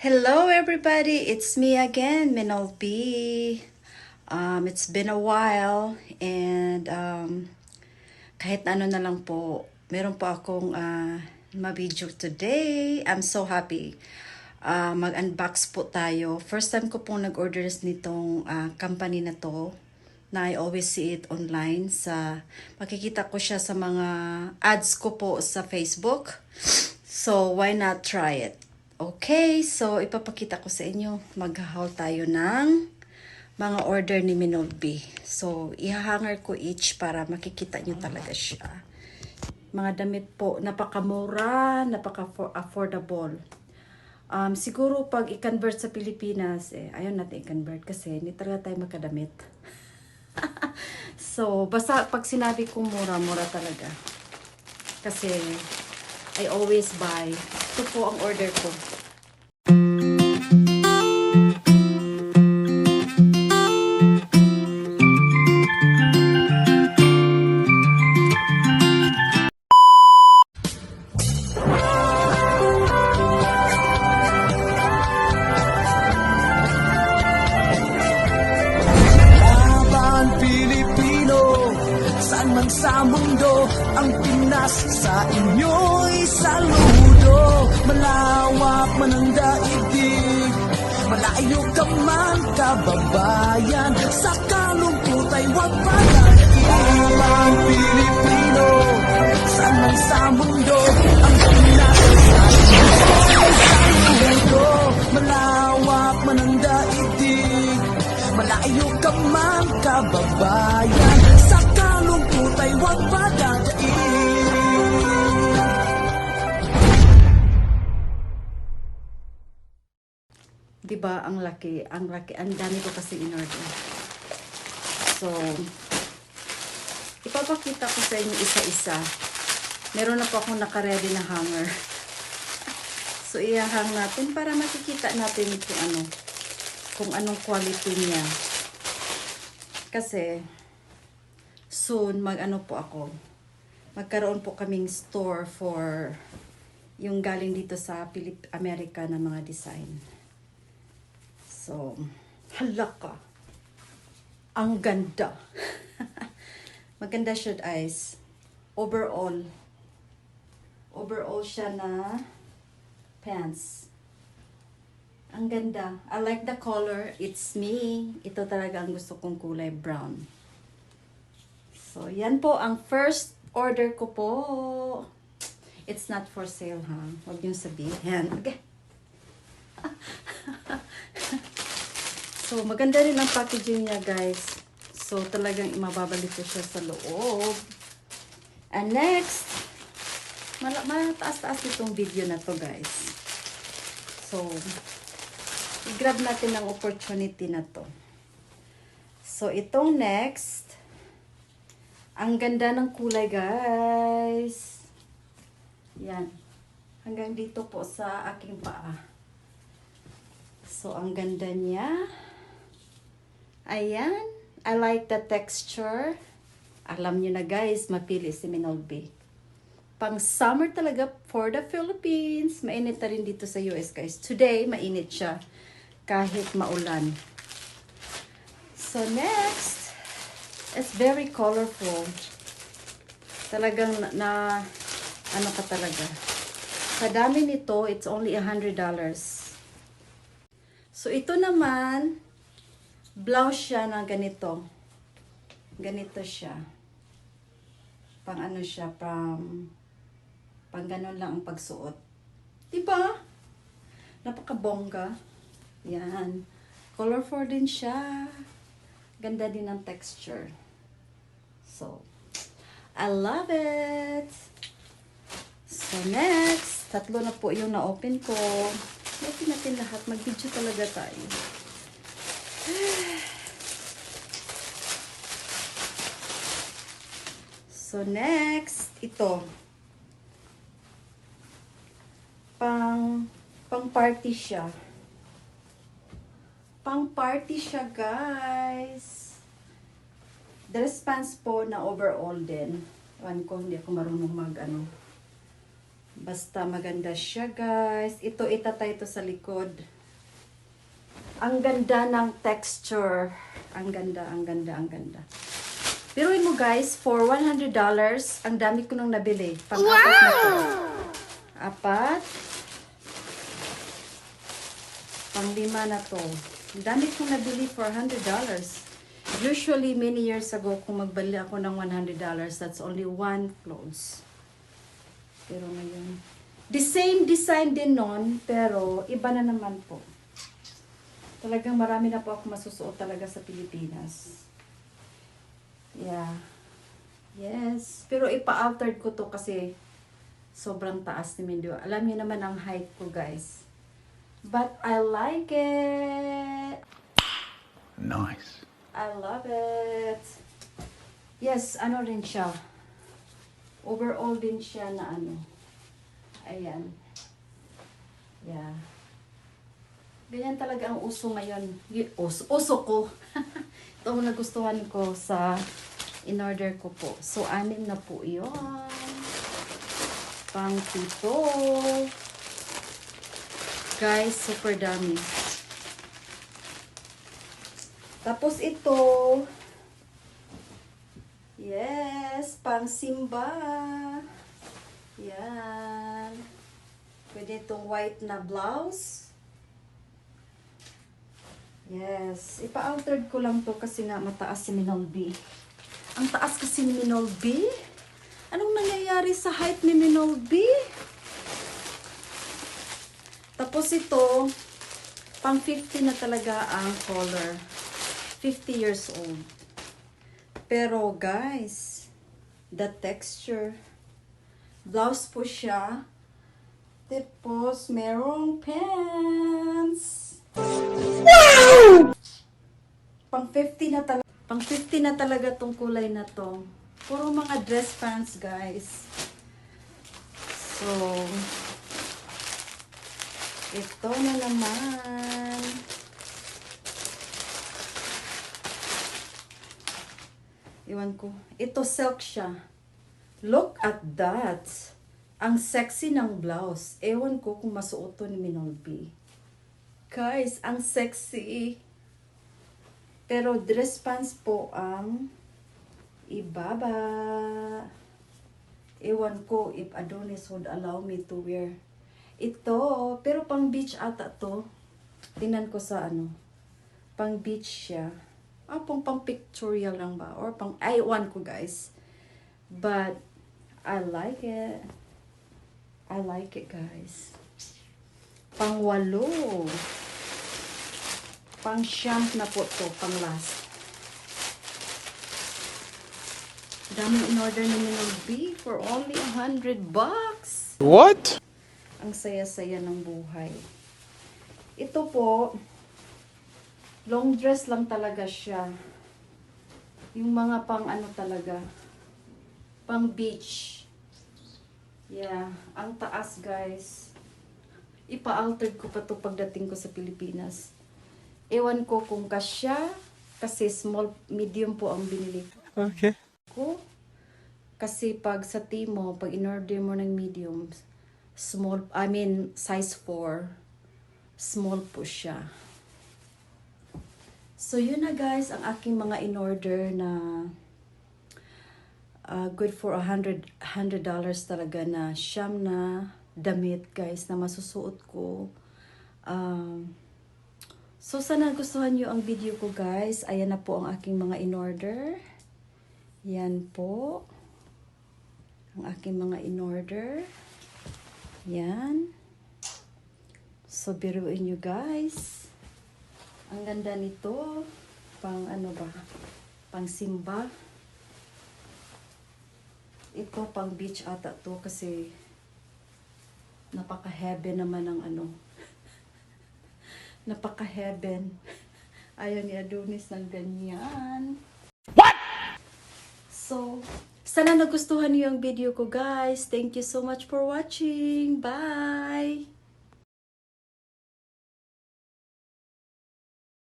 Hello everybody, it's me again, Minol B. It's been a while and kahit ano na lang po, meron po akong ma-video today. I'm so happy. Mag-unbox po tayo. First time ko pong nag-order nitong company na to na I always see it online. Makikita ko siya sa mga ads ko po sa Facebook. So, why not try it? Okay, so ipapakita ko sa inyo. Mag-haul tayo ng mga order ni Minolby. So, ihahanger ko each para makikita nyo talaga siya. Mga damit po, napakamura, napaka-affordable. Siguro pag i-convert sa Pilipinas, ayaw natin i-convert kasi hindi talaga tayo makadamit. So, basta pag sinabi kong mura-mura talaga. Kasi, I always buy. Ito po ang order ko. Laban Pilipino, saan man sa mundo, ang Pinas sa inyo'y saludo. Malawak man ang daigdig, malayo ka man kababayan, sa kalungkot ay huwag palakiin. Laban Pilipino, saan man sa mundo, ang Pinas sa inyo'y saludo. Malawak man ang daigdig, malayo ka man kababayan, sa kalungkot ay huwag padadain. Diba, ang laki, ang dami ko kasi in-order. So, ipapakita ko sa inyo isa-isa. Meron na po akong naka-ready na hanger. So, ihahang natin para makikita natin kung anong quality niya. Kasi, soon, magkaroon po kaming store for yung galing dito sa Amerika na mga design. So, halaka. Ang ganda. Maganda siya, guys. Overall siya na pants. Ang ganda. I like the color. It's me. Ito talaga ang gusto kong kulay brown. So, yan po ang first order ko po. It's not for sale, ha? Huwag niyong sabihin. Okay. So, maganda rin ang packaging niya, guys. So, talagang mababalik ko siya sa loob. And next, mataas-taas itong video na to, guys. So, i-grab natin ang opportunity na to. So, itong next, ang ganda ng kulay, guys. Yan. Hanggang dito po sa aking paa. So, ang ganda niya. Ayan. I like the texture. Alam nyo na, guys, mapili si Minolby. Pang summer talaga for the Philippines. Mainit na rin dito sa US, guys. Today, mainit siya. Kahit maulan. So, next. It's very colorful. Talagang ano ka talaga. Sa dami nito, it's only $100. So, ito naman, blouse siya na ganito. Ganito siya. Pang ano siya, pang ganun lang ang pagsuot. Diba? Napakabongga. Yan. Colorful din siya. Ganda din ang texture. So, I love it. So, next. Tatlo na po yung na-open ko. Open natin lahat. Mag-video talaga tayo. So, next. Ito. Pang party siya. Pang party siya, guys. Dress pants po na overall din. Ewan ko, hindi ako marunong Basta maganda siya, guys. Ito, itatay ito sa likod. Ang ganda ng texture. Ang ganda, ang ganda, ang ganda. Piruin mo, guys, for $100, ang dami ko nang nabili. Pang-apat na to. Apat. Pang-lima na to. Ang dami kong nabili for $100. Usually, many years ago, kung magbali ako ng $100, that's only one clothes. Pero ngayon, the same design din nun, pero iba na naman po. Talagang marami na po ako masusuot talaga sa Pilipinas. Yeah. Yes. Pero ipa-altered ko to kasi sobrang taas ni Mindy. Alam niyo naman ang height ko, guys. But I like it. Nice. I love it. Yes, ano rin siya. Overall din siya na ano. Ayan. Yeah. Ganyan talaga ang uso ngayon. Uso ko. Ito ang nagustuhan ko sa in-order ko po. So, 6 na po yun. Pang-7. Guys, super dami. Tapos ito, yes, pang-simba. Yan. Pwede itong white na blouse. Yes. Ipa-altered ko lang to kasi nga mataas si Minol B. Ang taas kasi ni Minol B. Anong nangyayari sa height ni Minol B? Tapos ito, pang 50 na talaga ang color. 50 years old. Pero guys, the texture. Blouse po siya. Tapos merong pants. Wow! Pang 50 na talaga. Pang 50 na talaga tong kulay na to. Puro mga dress pants, guys. So, ito na naman. Iwan ko. Ito silk siya. Look at that. Ang sexy ng blouse. Ewan ko kung masuot to ni Minol B. Guys, ang sexy. Pero dress pants po ang ibaba. Ewan ko if Adonis would allow me to wear ito. Pero pang beach ata to. Tingnan ko sa ano. Pang beach siya. Pang pictorial lang ba? Or pang, ewan ko, guys. But, I like it. I like it, guys. Pang 8. Pang siyam na po to, pang last. Daming in-order ni Minol B for only $100. What? Ang saya-saya ng buhay. Ito po, long dress lang talaga siya. Yung mga pang ano talaga, pang beach. Yeah, ang taas, guys. Ipa-altered ko pa to pagdating ko sa Pilipinas. Ewan ko kung kasya, kasi small, medium po ang binili Okay. ko. Kasi pag sa Timo, pag in-order mo ng medium, small, I mean size 4, small po siya. So yun na, guys, ang aking mga in-order na good for $100 talaga na siyam na damit, guys, na masusuot ko. So, sana gustuhan nyo ang video ko, guys. Ayan na po ang aking mga in-order. Yan po. Ang aking mga in-order. Yan. So, biruin nyo, guys. Ang ganda nito. Pang ano ba? Pang simba. Ito, pang beach ata to kasi napaka-heavy naman ng ano. Napaka-heaven. Ayaw ni Adonis ng ganyan. What? So, sana nagustuhan niyo yung video ko, guys. Thank you so much for watching. Bye!